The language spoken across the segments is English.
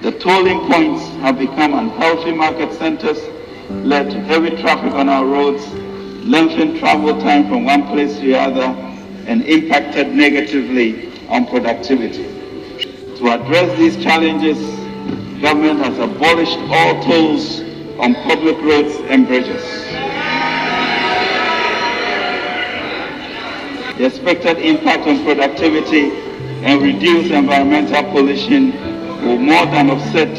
The tolling points have become unhealthy market centers, led to heavy traffic on our roads, lengthened travel time from one place to the other, and impacted negatively on productivity. To address these challenges, government has abolished all tolls on public roads and bridges. The expected impact on productivity and reduced environmental pollution will more than offset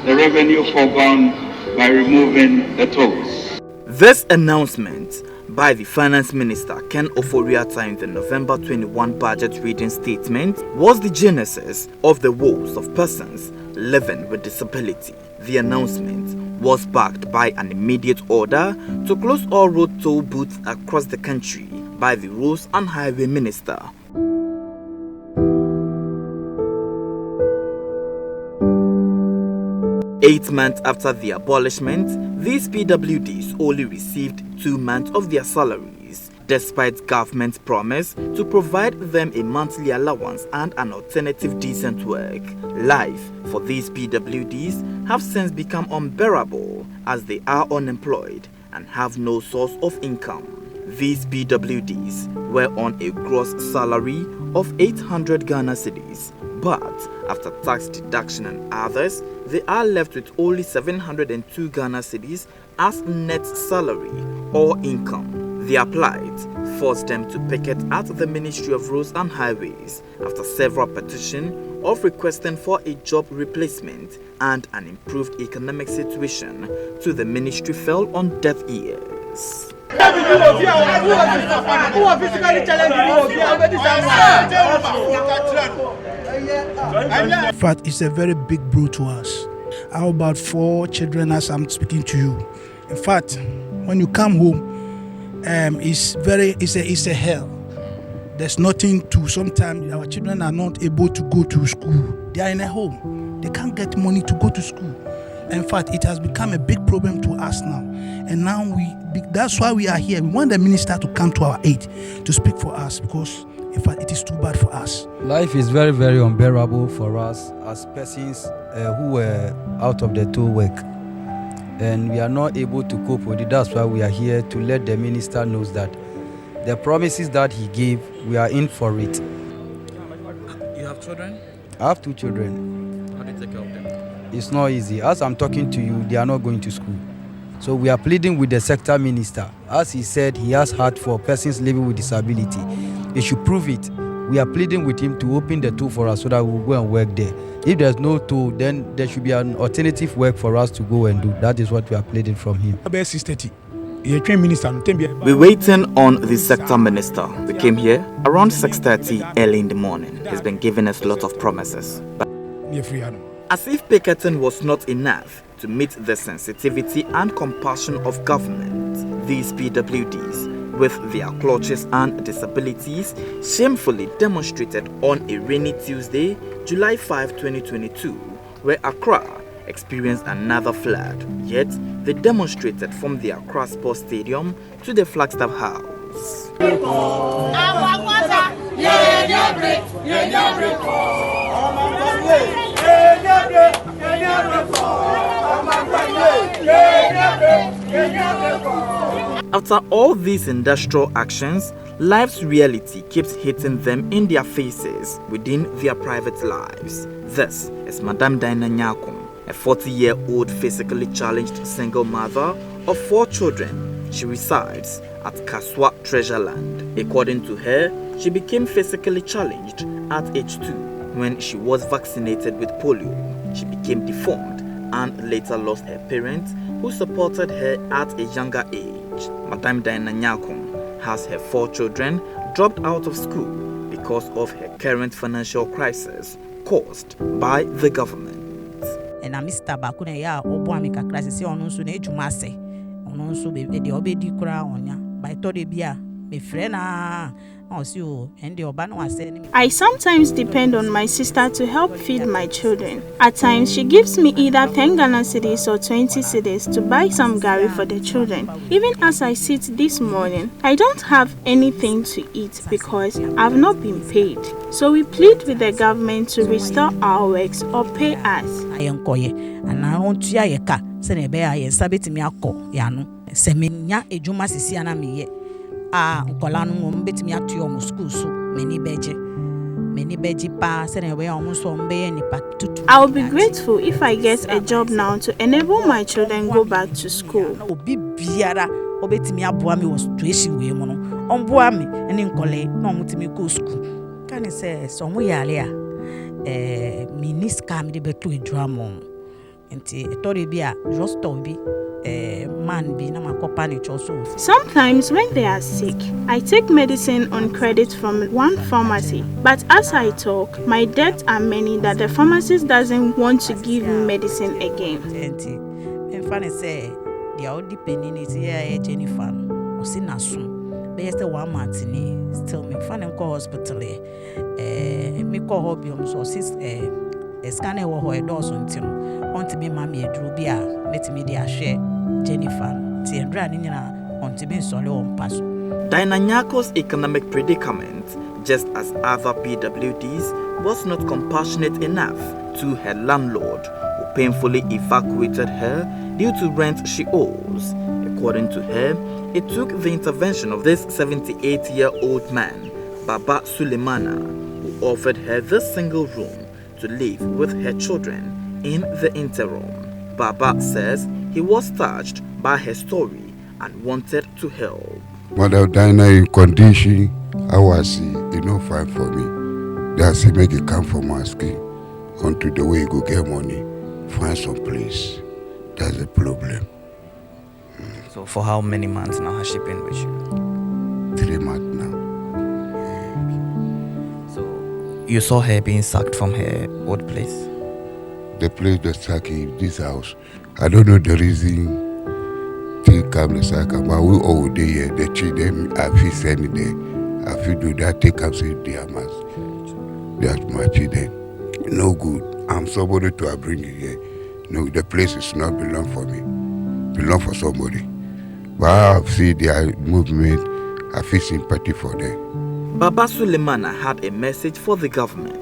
the revenue foregone by removing the tolls. This announcement by the Finance Minister Ken Ofori-Atta in the November 21 budget reading statement was the genesis of the woes of persons living with disability. The announcement was backed by an immediate order to close all road toll booths across the country by the Roads and Highway Minister. Eight months after the abolishment, these PWDs only received 2 months of their salaries, despite government's promise to provide them a monthly allowance and an alternative decent work. Life for these PWDs have since become unbearable as they are unemployed and have no source of income. These PWDs were on a gross salary of 800 Ghana cedis, but after tax deduction and others, they are left with only 702 Ghana cedis as net salary or income. Their plight forced them to picket at the Ministry of Roads and Highways after several petitions of requesting for a job replacement and an improved economic situation to the ministry fell on deaf ears. In fact, it's a very big blow to us. How about 4 children as I'm speaking to you? In fact, when you come home, it's a hell. There's nothing to. Sometimes our children are not able to go to school. They are in a home. They can't get money to go to school. In fact, it has become a big problem to us now. And now that's why we are here. We want the minister to come to our aid to speak for us, because in fact it is too bad for us. Life is very, very unbearable for us as persons who were out of the toll work. And we are not able to cope with it. That's why we are here to let the minister know that the promises that he gave, we are in for it. You have children? I have 2 children. How do you take care of them? It's not easy. As I'm talking to you, they are not going to school. So we are pleading with the sector minister. As he said, he has heart for persons living with disability. He should prove it. We are pleading with him to open the toll for us so that we'll go and work there. If there's no toll, then there should be an alternative work for us to go and do. That is what we are pleading from him. We're waiting on the sector minister. We came here around 6:30 early in the morning. He's been giving us a lot of promises. But as if picketing was not enough to meet the sensitivity and compassion of government, these PWDs, with their clutches and disabilities, shamefully demonstrated on a rainy Tuesday, July 5, 2022, where Accra experienced another flood. Yet, they demonstrated from the Accra Sports Stadium to the Flagstaff House. After all these industrial actions, life's reality keeps hitting them in their faces within their private lives. This is Madam Diana Nyarko, a 40-year-old physically challenged single mother of 4 children. She resides at Kaswa Treasureland. According to her, she became physically challenged at age 2 when she was vaccinated with polio. She became deformed and later lost her parents who supported her at a younger age. Madam Diana Nyarko has her 4 children dropped out of school because of her current financial crisis caused by the government. And Mr. Bakuna ya oboamika crisis ono nso na ejuma ase ono nso be de obedi kura onya by tode bia me frɛ na I sometimes depend on my sister to help feed my children. At times, she gives me either 10 Ghana cedis or 20 cedis to buy some gari for the children. Even as I sit this morning, I don't have anything to eat because I've not been paid. So we plead with the government to restore our works or pay us. I'll be grateful if I get a job now to enable my children go back to school. Sometimes when they are sick, I take medicine on credit from one pharmacy. But as I talk, my debts are many that the pharmacist doesn't want to give me medicine again. Diana Nyarko's economic predicament, just as other PWDs, was not compassionate enough to her landlord, who painfully evacuated her due to rent she owes. According to her, it took the intervention of this 78-year-old man, Baba Sulemana, who offered her this single room to live with her children in the interim. Baba says he was touched by her story and wanted to help. Madam Diana, in condition, I was fine for me. That's it, make it come from my skin onto the way you go get money, find some place. That's the problem. So for how many months now has she been with you? 3 months now. So you saw her being sacked from her old place? The place that's sacking this house. I don't know the reason they come to sack, but we all day here. The children, I feel sending there. I feel do that, they come say they are that's my children. No good. I'm somebody to bring it here. No, the place is not belong for me. Belong for somebody. But I see their movement, I feel sympathy for them. Baba Sulemana had a message for the government.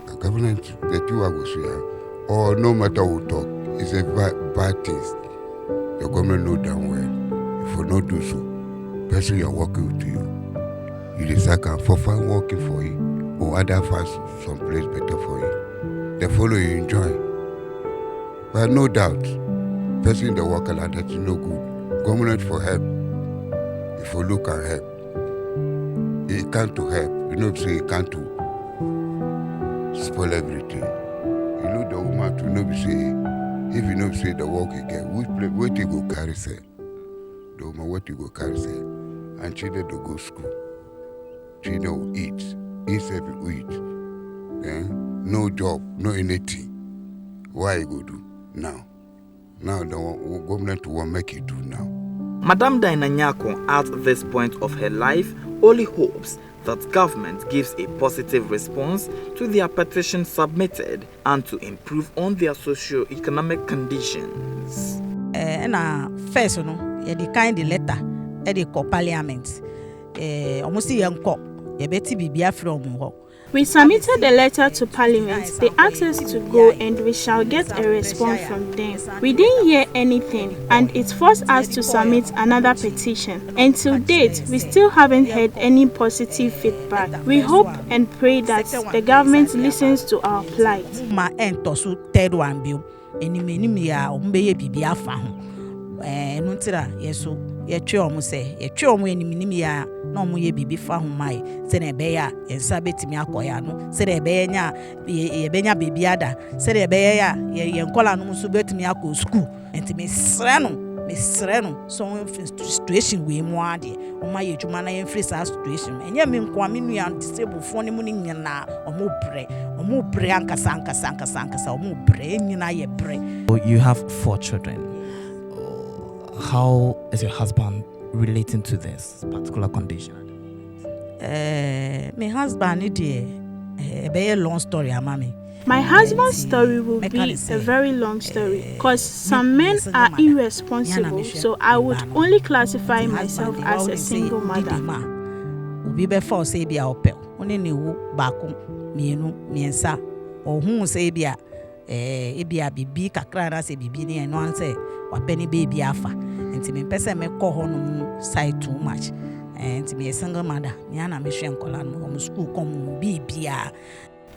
The government, the two I was here, or no matter who talk, it's a bad thing. The government know damn well. If you not do so, person you're working with you decide for fun working for you, or other find some place better for you. The follow you enjoy. But no doubt, person the worker like that is no good. Government for help. If you look at help, he can't to help. You know, say he can't to spoil everything. You know the woman to know say, if you know say the work you get, what you go carry say? The woman what you go carry say? And children to go school. Children will eat. Instead of eat. No job, no anything. Why you go do now? Now the government will make it do now. Madam Diana Nyarko, at this point of her life, only hopes that government gives a positive response to their petition submitted and to improve on their socio-economic conditions. First, you kind of letter, you call parliament. Almost from We submitted a letter to Parliament. They asked us to go and we shall get a response from them. We didn't hear anything and it forced us to submit another petition. Until date, we still haven't heard any positive feedback. We hope and pray that the government listens to our plight. no mu ye bibi fa ho mai se na be ya ensa betimi akoya no se na be nya ye benya bibi ada se na be ya ye nkola no so betimi akọ school enti me sre no so situation we mu ade o ma ye dwuma na ye free sa situation enye me nko me nua disable phone ni mu ni nyina o mo bre ankasa o mo bre nyina ye bre. You have 4 children. How is your husband relating to this particular condition? My husband dear, a very long story, mommy. My husband's story will be a very long story because some men are irresponsible, so I would only classify myself as a single mother. Obi be for say bia opel. Oni ne wu baako mienu miensa. Ohun say bia ebia bibi kakra na say bibi ne no answer wapeni baby afa. Enti me pese me kɔ hɔ no side too much. Enti me single mother. Me ana me hwe nkola no school come bibia.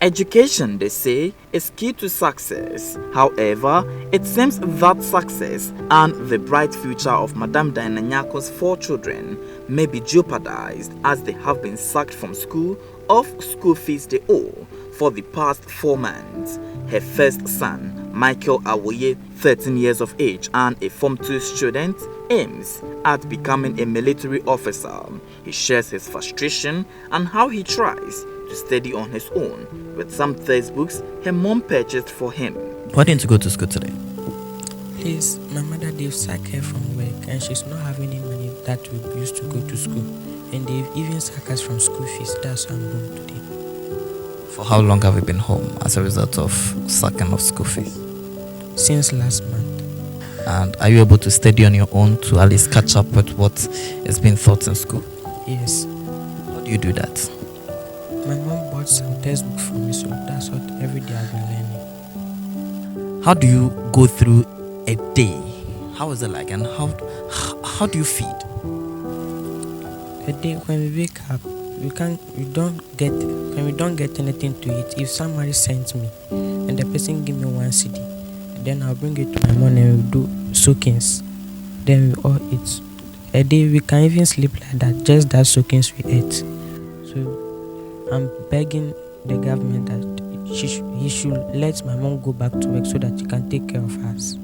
Education, they say, is key to success. However, it seems that success and the bright future of Madam Diana Nyarko's 4 children may be jeopardized as they have been sacked from school off school fees they owe for the past 4 months. Her first son, Michael Awoye, 13 years of age and a Form 2 student, aims at becoming a military officer. He shares his frustration and how he tries to study on his own with some textbooks her mom purchased for him. Why didn't you go to school today? Please, my mother they've sacked her from work and she's not having any money that we used to go to school. And they've even sacked us from school fees. That's why I'm home today. For how long have you been home as a result of sacking of school fees? Since last month. And are you able to study on your own to at least catch up with what is being taught in school? Yes. How do you do that? My mom bought some textbooks for me, so that's what every day I've been learning. How do you go through a day? How is it like, and how do you feed? A day when we wake up, we don't get anything to eat. If somebody sends me and the person give me 1 CD, then I'll bring it to my mom and we'll do soakings. Then we all eat. A day we can even sleep like that, just that soakings we ate. So I'm begging the government that he should let my mom go back to work so that he can take care of us.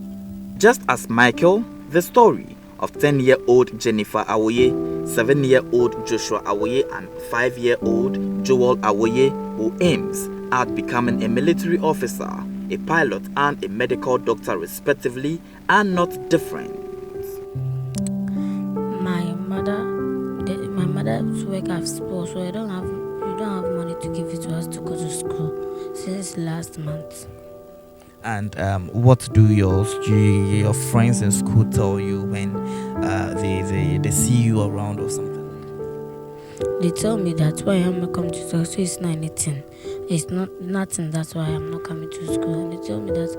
Just as Michael, the story of 10-year-old Jennifer Awoye, 7-year-old Joshua Awoye and 5-year-old Joel Awoye, who aims at becoming a military officer, a pilot and a medical doctor respectively, are not different. My mother's work at school, so we don't have money to give it to us to go to school since last month. And what do your friends in school tell you when they see you around or something? They tell me that why I'm not coming to school, so it's not anything. It's not nothing, that's why I'm not coming to school. And they tell me that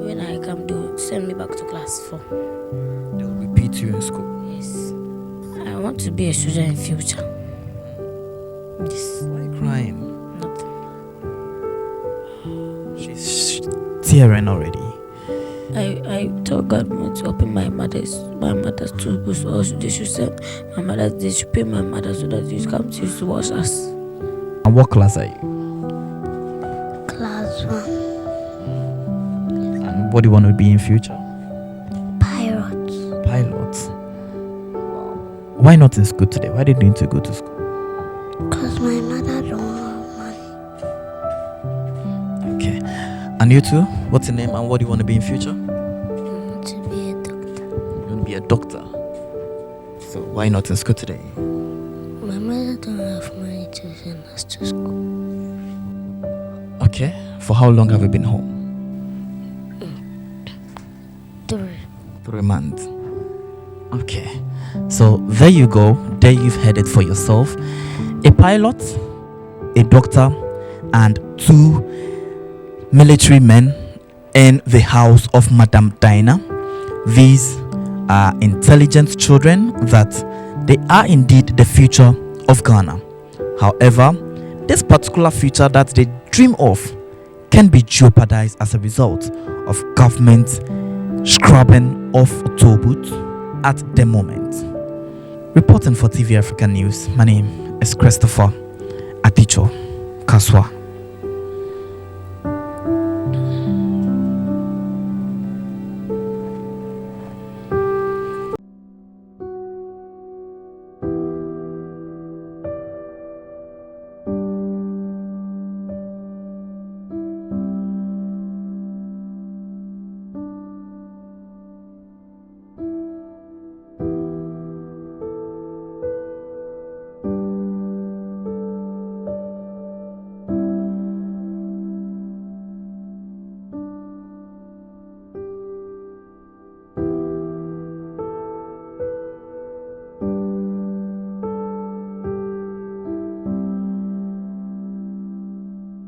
when I come, they'll send me back to class 4. They will repeat you in school? Yes. I want to be a soldier in future. Yes. Why are you crying? Nothing. She's tearing already. I told government to open my mother's two books, or they should send my mother, they should pay my mother so that they come to watch us. And what class are you? Class 1. And what do you want to be in future? Pilot. Pilot. Why not in school today? Why did you need to go to school? Because my mother don't have money. Okay. And you too? What's your name and what do you want to be in future? I want to be a doctor. You want to be a doctor? So why not in school today? My mother don't have money to send us to school. Okay. For how long have you been home? 3 months. Okay. So there you go. There you've heard it for yourself. A pilot, a doctor, and 2 military men in the house of Madam Diana. These are intelligent children that they are indeed the future of Ghana. However, this particular future that they dream of can be jeopardized as a result of government scrubbing off toll booths at the moment. Reporting for TV Africa News, my name is Christopher Atitso Kaswa.